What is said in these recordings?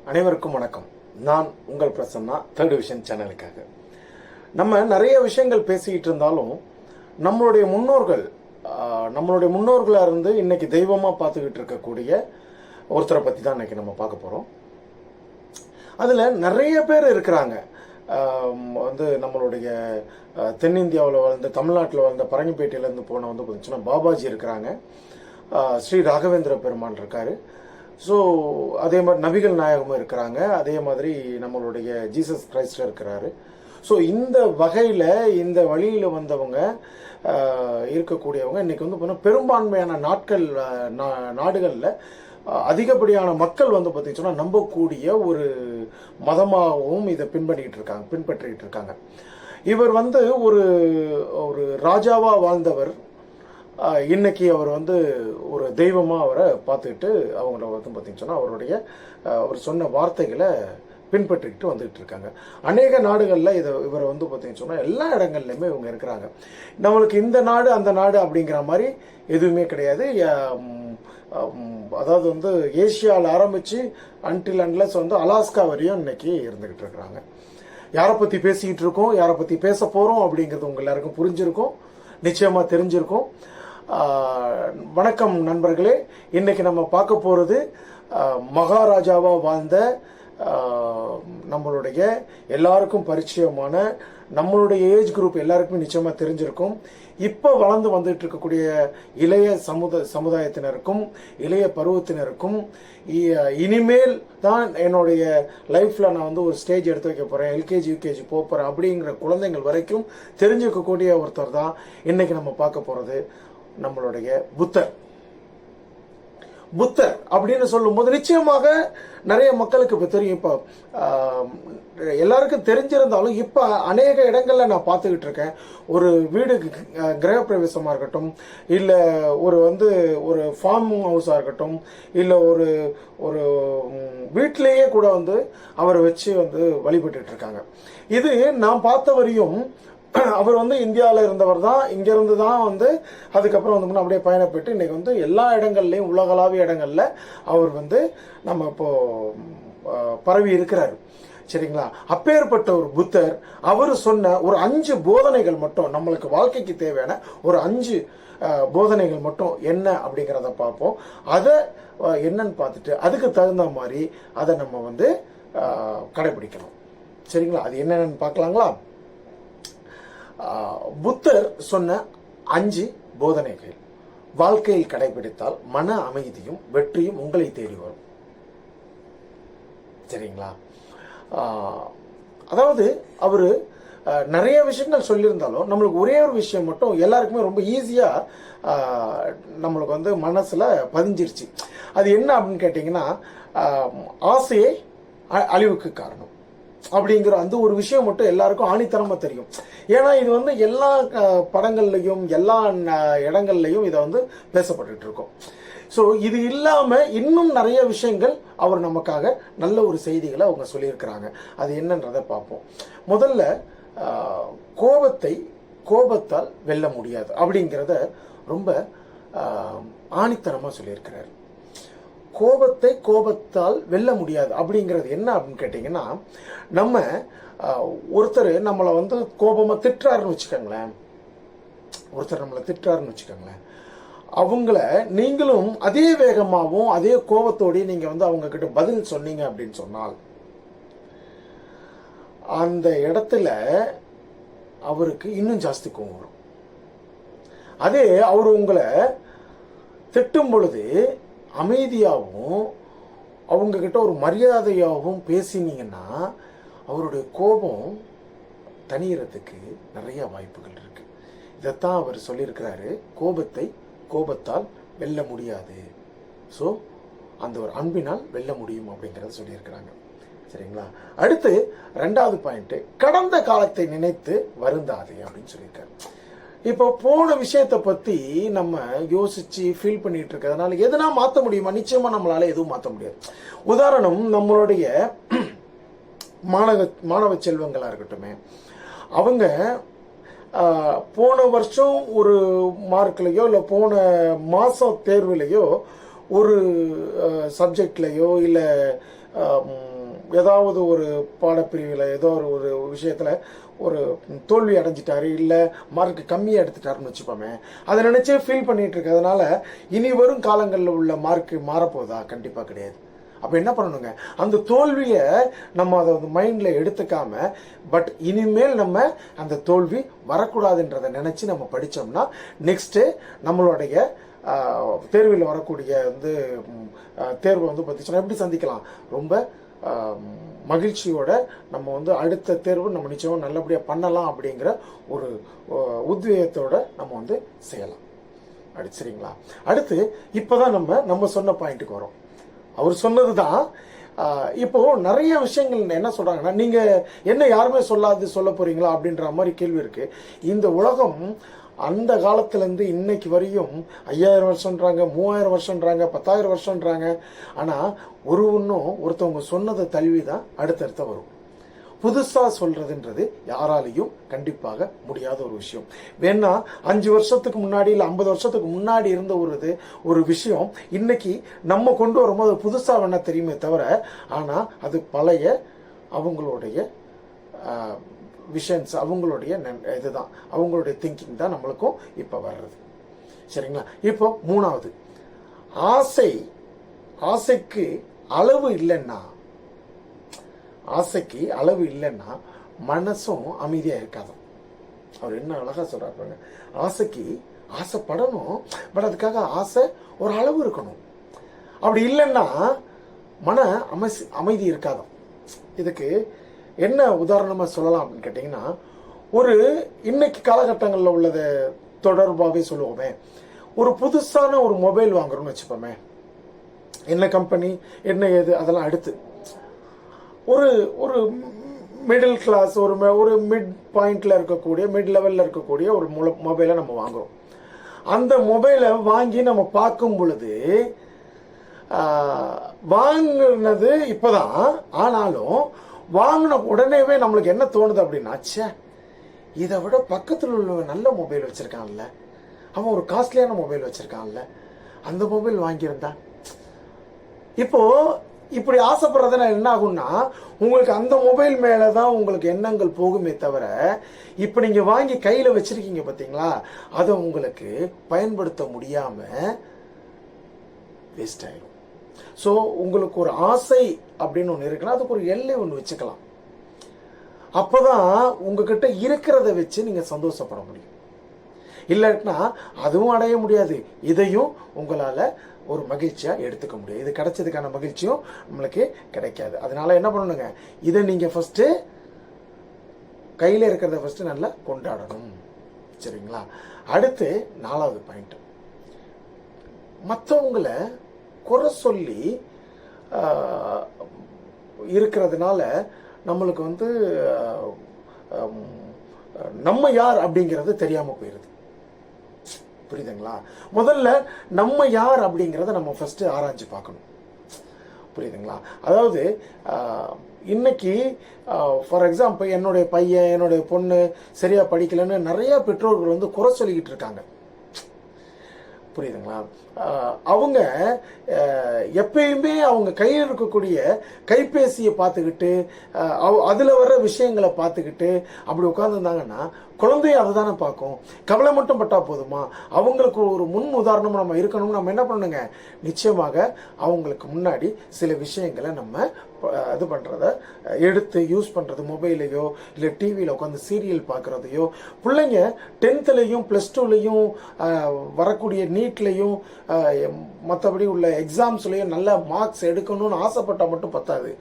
அனைவருக்கும் வணக்கம். நான் உங்கள் பிரசன்னா, தேர்ட் விஷன் சேனலுக்காக. நம்ம நிறைய விஷயங்கள் பேசிக்கிட்டு இருந்தாலும் நம்மளுடைய முன்னோர்களாக இருந்து இன்னைக்கு தெய்வமாக பார்த்துக்கிட்டு இருக்கக்கூடிய ஒருத்தரை பற்றி தான் இன்னைக்கு நம்ம பார்க்க போகிறோம். அதில் நிறைய பேர் இருக்கிறாங்க. நம்மளுடைய தென்னிந்தியாவில் வாழ்ந்த, தமிழ்நாட்டில் வாழ்ந்த, பரங்கிப்பேட்டையிலேருந்து போன பார்த்தீங்கன்னா பாபாஜி இருக்கிறாங்க. ஸ்ரீ ராகவேந்திர பெருமான் இருக்காரு. ஸோ அதே மாதிரி நபிகள் நாயகமும் இருக்கிறாங்க. அதே மாதிரி நம்மளுடைய ஜீசஸ் கிரைஸ்ட் இருக்கிறாரு. ஸோ இந்த வகையில், இந்த வழியில் வந்தவங்க இருக்கக்கூடியவங்க இன்னைக்கு பார்த்தீங்கன்னா பெரும்பான்மையான நாடுகளில் அதிகப்படியான மக்கள் பார்த்தீங்கன்னா நம்பக்கூடிய ஒரு மதமாகவும் இதை பின்பற்றிக்கிட்டு இருக்காங்க. இவர் ஒரு ராஜாவாக வாழ்ந்தவர். இன்னைக்கு அவர் ஒரு தெய்வமாக அவரை பார்த்துக்கிட்டு அவங்கள பார்த்தீங்கன்னா அவர் சொன்ன வார்த்தைகளை பின்பற்றிக்கிட்டு வந்துகிட்டு இருக்காங்க. அநேக நாடுகளில் இவரை பார்த்தீங்கன்னா எல்லா இடங்கள்லையுமே இவங்க இருக்கிறாங்க. நம்மளுக்கு இந்த நாடு அந்த நாடு அப்படிங்கிற மாதிரி எதுவுமே கிடையாது. அதாவது ஏசியாவில் ஆரம்பித்து அன்டில் அன்லெஸ் அலாஸ்கா வரையும் இன்னைக்கு இருந்துகிட்டு இருக்கிறாங்க. யாரை பற்றி பேசிக்கிட்டு இருக்கோம், யாரை பற்றி பேச போகிறோம் அப்படிங்கிறது உங்க எல்லாருக்கும் புரிஞ்சிருக்கும், நிச்சயமாக தெரிஞ்சிருக்கும். வணக்கம் நண்பர்களே. இன்னைக்கு நம்ம பார்க்க போகிறது மகாராஜாவா வாழ்ந்த நம்மளுடைய எல்லாருக்கும் பரிச்சயமான, நம்மளுடைய ஏஜ் குரூப் எல்லாருக்குமே நிச்சயமா தெரிஞ்சிருக்கும். இப்போ வளர்ந்து வந்துட்டு இருக்கக்கூடிய இளைய சமுதாயத்தினருக்கும் இளைய பருவத்தினருக்கும் இனிமேல் தான் என்னுடைய லைஃப்ல நான் ஒரு ஸ்டேஜ் எடுத்து வைக்க போறேன், எல்கேஜி யூகேஜி போறேன் அப்படிங்கிற குழந்தைகள் வரைக்கும் தெரிஞ்சுக்கக்கூடிய ஒருத்தர் தான் இன்னைக்கு நம்ம பார்க்க போறது நம்மளுடைய புத்தர். அப்படின்னு சொல்லும்போது நிச்சயமாக நிறைய மக்களுக்கு இப்போ தெரியும். இப்போ எல்லாருக்கும் தெரிஞ்சிருந்தாலும் இப்போ அநேக இடங்கள்ல நான் பார்த்துக்கிட்டு இருக்கேன். ஒரு வீடு கிரகப்பிரவேசமாக இருக்கட்டும், இல்லை ஒரு ஃபார்ம் ஹவுஸாக இருக்கட்டும், இல்லை ஒரு வீட்டிலேயே கூட அவரை வச்சு வழிபட்டு இருக்காங்க. இது நான் பார்த்த வரையும் அவர் இந்தியாவில் இருந்தவர் தான். இங்கிருந்து தான் அதுக்கப்புறம் அப்படியே பயணப்பட்டு இன்னைக்கு எல்லா இடங்கள்லையும், உலகளாவிய இடங்கள்ல அவர் நம்ம இப்போ பரவி இருக்கிறாரு. சரிங்களா? அப்பேற்பட்ட ஒரு புத்தர் அவர் சொன்ன ஒரு 5 போதனைகள் மட்டும், நம்மளுக்கு வாழ்க்கைக்கு தேவையான ஒரு 5 போதனைகள் மட்டும் என்ன அப்படிங்கிறத பார்ப்போம். அதை என்னன்னு பார்த்துட்டு அதுக்கு தகுந்த மாதிரி அதை நம்ம கடைபிடிக்கணும். சரிங்களா? அது என்னென்னு பார்க்கலாங்களா? புத்தர் சொன்ன 5 போதனைகள் வாழ்க்கையில் கடைபிடித்தால் மன அமைதியும் வெற்றியும் உங்களை தேடி வரும். சரிங்களா? அதாவது அவரு நிறைய விஷயங்கள் சொல்லியிருந்தாலும் நம்மளுக்கு ஒரே ஒரு விஷயம் மட்டும் எல்லாருக்குமே ரொம்ப ஈஸியா நம்மளுக்கு மனசுல பதிஞ்சிருச்சு. அது என்ன அப்படின்னு கேட்டீங்கன்னா, ஆசையே அழிவுக்கு காரணம் அப்படிங்கிற ஒரு விஷயம் மட்டும் எல்லாருக்கும் ஆணித்தனமா தெரியும். ஏன்னா இது எல்லா படங்கள்லையும் எல்லா இடங்கள்லையும் இதை பேசப்பட்டு இருக்கும். ஸோ இது இல்லாம இன்னும் நிறைய விஷயங்கள் அவர் நமக்காக நல்ல ஒரு செய்திகளை அவங்க சொல்லியிருக்கிறாங்க. அது என்னன்றதை பார்ப்போம். முதல்ல கோபத்தால் வெல்ல முடியாது அப்படிங்கிறத ரொம்ப ஆணித்தனமா சொல்லியிருக்கிறார். கோபத்தால் வெல்ல முடியாது அப்படிங்கிறது என்ன அப்படின்னு கேட்டீங்கன்னா, நம்ம ஒருத்தர் நம்மளை கோபமா திட்டுறாருன்னு வச்சுக்கோங்களேன். அவங்கள நீங்களும் அதே வேகமாகவும் அதே கோபத்தோடய நீங்க அவங்க கிட்ட பதில் சொன்னீங்க அப்படின்னு சொன்னால் அந்த இடத்துல அவருக்கு இன்னும் ஜாஸ்தி கோபம் வரும். அதே அவர் உங்களை திட்டும் பொழுது அமைதியாகவும் அவங்க கிட்ட ஒரு மரியாதையாகவும் பேசினீங்கன்னா அவருடைய கோபம் தணியறதுக்கு நிறைய வாய்ப்புகள் இருக்கு. இதைத்தான் அவர் சொல்லியிருக்கிறாரு, கோபத்தால் வெல்ல முடியாது, ஸோ அந்த ஒரு அன்பினால் வெல்ல முடியும் அப்படிங்கிறத சொல்லியிருக்கிறாங்க. சரிங்களா? அடுத்து 2வது பாயிண்ட், கடந்த காலத்தை நினைத்து வருந்தாதே அப்படின்னு சொல்லியிருக்காரு. இப்போ போன விஷயத்தை பத்தி நம்ம யோசிச்சு ஃபீல் பண்ணிட்டு இருக்கிறதுனால எதுனா மாற்ற முடியுமா? நிச்சயமா நம்மளால எதுவும் மாற்ற முடியாது. உதாரணம், நம்மளுடைய மாணவ செல்வங்களா இருக்கட்டுமே, அவங்க போன வருஷம் ஒரு மார்க்லயோ இல்லை போன மாசம் தேர்வுலையோ ஒரு சப்ஜெக்ட்லேயோ இல்லை ஏதாவது ஒரு பாடப்பிரிவில் ஏதோ ஒரு விஷயத்தில் ஒரு தோல்வி அடைஞ்சிட்டாரு, இல்லை மார்க் கம்மியாக எடுத்துட்டாருன்னு வச்சுப்போமே, அதை நினச்சே ஃபீல் பண்ணிட்டு இருக்கிறதுனால இனி வரும் காலங்களில் உள்ள மார்க்கு மாறப்போதா? கண்டிப்பாக கிடையாது. அப்போ என்ன பண்ணணுங்க, அந்த தோல்வியை நம்ம அதை மைண்டில் எடுத்துக்காம, பட் இனிமேல் நம்ம அந்த தோல்வி வரக்கூடாதுன்றதை நினச்சி நம்ம படித்தோம்னா நெக்ஸ்ட்டு நம்மளுடைய தேர்வில் வரக்கூடிய தேர்வை பார்த்திச்சுன்னா எப்படி சந்திக்கலாம், ரொம்ப மகிழ்ச்சியோட நம்ம அடுத்த தேர்வு நம்ம நிச்சயமாக நல்லபடியாக பண்ணலாம் அப்படிங்கிற ஒரு உத்வேகத்தோட நம்ம செய்யலாம். அடுத்து சரிங்களா? அடுத்து இப்போதான் நம்ம சொன்ன பாயிண்ட்டுக்கு வரோம். அவர் சொன்னது தான். இப்போ நிறைய விஷயங்கள் என்ன சொல்றாங்கன்னா, நீங்க என்ன யாருமே சொல்ல போறீங்களா அப்படின்ற மாதிரி கேள்வி இருக்கு. இந்த உலகம் அந்த காலத்திலேருந்து இன்னைக்கு வரையும் 5000 வருஷம்ன்றாங்க, 3000 வருஷம்ன்றாங்க, 10,000 வருஷம்ன்றாங்க. ஆனால் ஒருத்தவங்க சொன்னதை தழுவி தான் அடுத்தடுத்த வரும். புதுசாக சொல்றதுன்றது யாராலையும் கண்டிப்பாக முடியாத ஒரு விஷயம். வேணா 5 வருஷத்துக்கு முன்னாடி இல்லை 50 வருஷத்துக்கு முன்னாடி இருந்த ஒரு விஷயம் இன்னைக்கு நம்ம கொண்டு வரும்போது புதுசாக வேணா தெரியுமே தவிர, ஆனால் அது பழைய அவங்களுடைய விஷன்ஸ், அவங்களுடைய இதுதான், அவங்களுடைய திங்கிங் தான் நம்மளுக்கும் இப்போ வர்றது. சரிங்களா? இப்போ 3வது, ஆசைக்கு அளவு இல்லைன்னா, ஆசைக்கு அளவு இல்லைன்னா மனசும் அமைதியாக இருக்காது. அவர் என்ன அழகா சொல்றாரு, ஆசைக்கு ஆசைப்படணும், பட் அதுக்காக ஆசை ஒரு அளவு இருக்கணும். அப்படி இல்லைன்னா மன அமைதி இருக்காது. இதுக்கு என்ன உதாரணமாக சொல்லலாம் அப்படின்னு கேட்டிங்கன்னா, இன்னைக்கு காலகட்டங்களில் உள்ளதை தொடர்பாகவே சொல்லுவோமே, ஒரு புதுசான ஒரு மொபைல் வாங்குறோம்னு வச்சுப்போமே, என்ன கம்பெனி என்ன ஏது அதெல்லாம் அடுத்து, ஒரு மிடில் கிளாஸ் ஒரு மிட் பாயிண்ட்ல இருக்கக்கூடிய, மிட் லெவலில் இருக்கக்கூடிய ஒரு மொபைலை நம்ம வாங்குறோம். அந்த மொபைலை வாங்கி நம்ம பார்க்கும் பொழுது வாங்கினது இப்போதான், ஆனாலும் வாங்கின உடனேவே நம்மளுக்கு என்ன தோணுது அப்படின்னா, இதை விட பக்கத்தில் உள்ள நல்ல மொபைல் வச்சிருக்கான்ல, அவன் ஒரு காஸ்ட்லியான மொபைல் வச்சிருக்கான்ல, அந்த மொபைல் வாங்கியிருந்தா. இப்போ இப்படி ஆசைப்படுறதுனா என்ன ஆகும்னா, உங்களுக்கு அந்த மொபைல் மேலதான் உங்களுக்கு எண்ணங்கள் போகுமே தவிர, இப்ப நீங்க வாங்கி கையில வச்சிருக்கீங்க பாத்தீங்களா, அதை உங்களுக்கு பயன்படுத்த முடியாம வேஸ்ட் ஆயிடும். ஸோ உங்களுக்கு ஒரு ஆசை அப்படின்னு ஒன்று இருக்குன்னா அதுக்கு ஒரு எல்லை ஒன்று வச்சுக்கலாம். அப்போதான் உங்ககிட்ட இருக்கிறத வச்சு நீங்க சந்தோஷப்பட முடியும். இல்லைன்னா அதுவும் அடைய முடியாது, இதையும் உங்களால ஒரு மகிழ்ச்சியா எடுத்துக்க முடியும். இது கிடைச்சதுக்கான மகிழ்ச்சியும் நம்மளுக்கு கிடைக்காது. அதனால என்ன பண்ணணுங்க, இதை நீங்க ஃபர்ஸ்ட் கையில இருக்கிறத ஃபர்ஸ்ட் நல்லா கொண்டாடணும். சரிங்களா? அடுத்து 4வது பாயிண்ட், மற்றவங்களை குறை சொல்லி இருக்கிறதுனால நம்மளுக்கு நம்ம யார் அப்படிங்கிறது தெரியாம போயிருது. புரியுதுங்களா? முதல்ல நம்ம யார் அப்படிங்கிறத நம்ம ஃபர்ஸ்ட் ஆராய்ச்சி பார்க்கணும். புரியுதுங்களா? அதாவது இன்னைக்கு ஃபார் எக்ஸாம்பிள் என்னுடைய பையன் என்னுடைய பொண்ணு சரியா படிக்கலன்னு நிறைய பெற்றோர்கள் குறை சொல்லிக்கிட்டு இருக்காங்க. புரியுதுங்களா? அவங்க எப்பயுமே அவங்க கையில் இருக்கக்கூடிய கைபேசியை பார்த்துக்கிட்டு அதுல வர்ற விஷயங்களை பார்த்துக்கிட்டு அப்படி உட்காந்துருந்தாங்கன்னா குழந்தைய அதை தானே பார்க்கும். கவலை மட்டும் பட்டா போதுமா? அவங்களுக்கு ஒரு முன் உதாரணம் நம்ம இருக்கணும்னு நம்ம என்ன பண்ணுங்க, நிச்சயமாக அவங்களுக்கு முன்னாடி சில விஷயங்களை நம்ம இது பண்றத எடுத்து யூஸ் பண்றது, மொபைலையோ இல்லை டிவியில் உட்காந்து சீரியல் பார்க்கறதையோ, பிள்ளைங்க 10th +2 வரக்கூடிய நீட்லையும் மற்றபடி உள்ள எக்ஸாம்ஸ்லையும் நல்ல மார்க்ஸ் எடுக்கணும்னு ஆசைப்பட்டால் மட்டும் பத்தாது,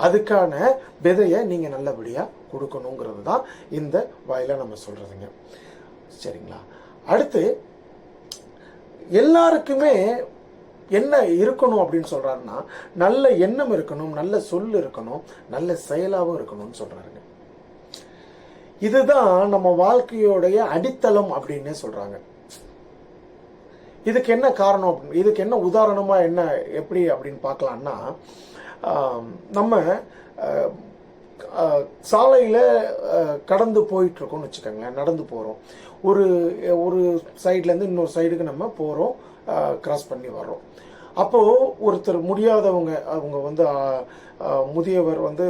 அதுக்கான விதையை நீங்கள் நல்லபடியாக கொடுக்கணுங்கிறது தான் இந்த வாயில நம்ம சொல்றதுங்க. சரிங்களா? அடுத்து எல்லாருக்குமே என்ன இருக்கணும் அப்படின்னு சொல்றாருன்னா, நல்ல எண்ணம் இருக்கணும், நல்ல சொல் இருக்கணும், நல்ல செயலாகவும் இருக்கணும்னு சொல்றாருங்க. இதுதான் நம்ம வாழ்க்கையோடைய அடித்தளம் அப்படின்னு சொல்றாங்க. இதுக்கு என்ன காரணம், இதுக்கு என்ன உதாரணமா என்ன எப்படி அப்படின்னு பார்க்கலாம்னா, நம்ம சாலையில கடந்து போயிட்டு இருக்கோம்னு வச்சுக்கோங்களேன், நடந்து போறோம், ஒரு சைட்ல இருந்து இன்னொரு சைடுக்கு நம்ம போறோம், கிராஸ் பண்ணி வர்றோம். அப்போ ஒருத்தர் முடியாதவங்க, அவங்க வந்து முதியவர் வந்து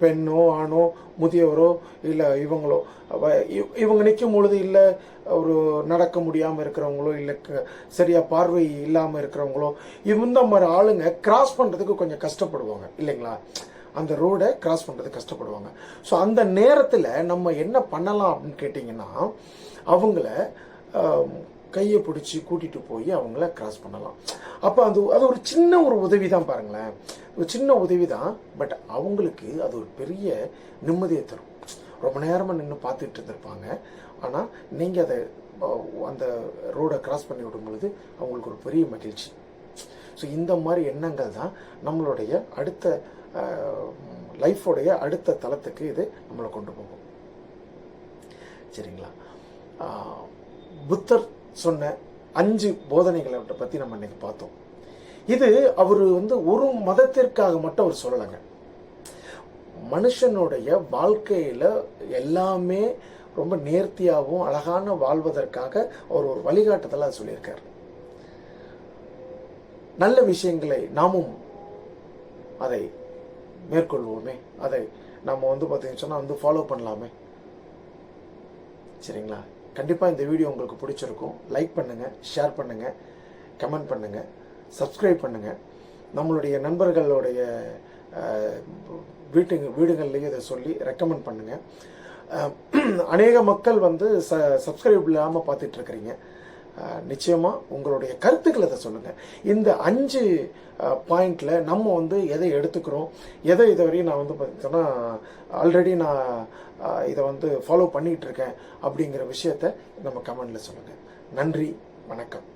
பெண்ணோ ஆணோ முதியவரோ இல்லை இவங்களோ இவங்க நிற்கும் பொழுது இல்லை ஒரு நடக்க முடியாமல் இருக்கிறவங்களோ இல்லை சரியாக பார்வை இல்லாமல் இருக்கிறவங்களோ இந்த மாதிரி ஆளுங்க கிராஸ் பண்ணுறதுக்கு கொஞ்சம் கஷ்டப்படுவாங்க இல்லைங்களா, அந்த ரோடை கிராஸ் பண்ணுறதுக்கு கஷ்டப்படுவாங்க. ஸோ அந்த நேரத்தில் நம்ம என்ன பண்ணலாம் அப்படின்னு கேட்டிங்கன்னா, அவங்கள கையை பிடிச்சி கூட்டிகிட்டு போய் அவங்கள கிராஸ் பண்ணலாம். அப்போ அது ஒரு சின்ன ஒரு உதவி தான் பாருங்களேன், ஒரு சின்ன உதவி தான். பட் அவங்களுக்கு அது ஒரு பெரிய நிம்மதியை தரும். ரொம்ப நேரமாக நின்று பார்த்துட்டு இருந்திருப்பாங்க, ஆனால் நீங்கள் அதை அந்த ரோடை கிராஸ் பண்ணி விடும் பொழுது அவங்களுக்கு ஒரு பெரிய மகிழ்ச்சி. ஸோ இந்த மாதிரி எண்ணங்கள் தான் நம்மளுடைய அடுத்த லைஃபோடைய அடுத்த தளத்துக்கு இது நம்மளை கொண்டு போகும். சரிங்களா? புத்தர் சொன்ன 5 போதனைகளை பற்றி நம்ம இன்னைக்கு பார்த்தோம். இது அவர் வந்து ஒரு மதத்திற்காக மட்டும் அவர் சொல்லலைங்க. மனுஷனுடைய வாழ்க்கையில் எல்லாமே ரொம்ப நேர்த்தியாகவும் அழகான வாழ்வதற்காக அவர் ஒரு வழிகாட்டுதலை சொல்லியிருக்கார். நல்ல விஷயங்களை நாமும் அதை மேற்கொள்வோமே, அதை நம்ம வந்து பார்த்தீங்கன்னு சொன்னால் வந்து ஃபாலோ பண்ணலாமே. சரிங்களா? கண்டிப்பாக இந்த வீடியோ உங்களுக்கு பிடிச்சிருக்கும். லைக் பண்ணுங்கள், ஷேர் பண்ணுங்கள், கமெண்ட் பண்ணுங்கள், சப்ஸ்கிரைப் பண்ணுங்கள். நம்மளுடைய நண்பர்களுடைய வீடுகள்லேயும் இதை சொல்லி ரெக்கமெண்ட் பண்ணுங்கள். அநேக மக்கள் வந்து சப்ஸ்கிரைப் இல்லாமல் பார்த்துட்ருக்கிறீங்க. நிச்சயமாக உங்களுடைய கருத்துக்களை அதை சொல்லுங்கள். இந்த 5 பாயிண்டில் நம்ம வந்து எதை எடுத்துக்கிறோம், எதை இதுவரையும் நான் வந்து பார்த்தீங்கன்னா ஆல்ரெடி நான் இதை வந்து ஃபாலோ பண்ணிகிட்டு இருக்கேன் அப்படிங்கிற விஷயத்த நம்ம கமெண்டில் சொல்லுங்கள். நன்றி, வணக்கம்.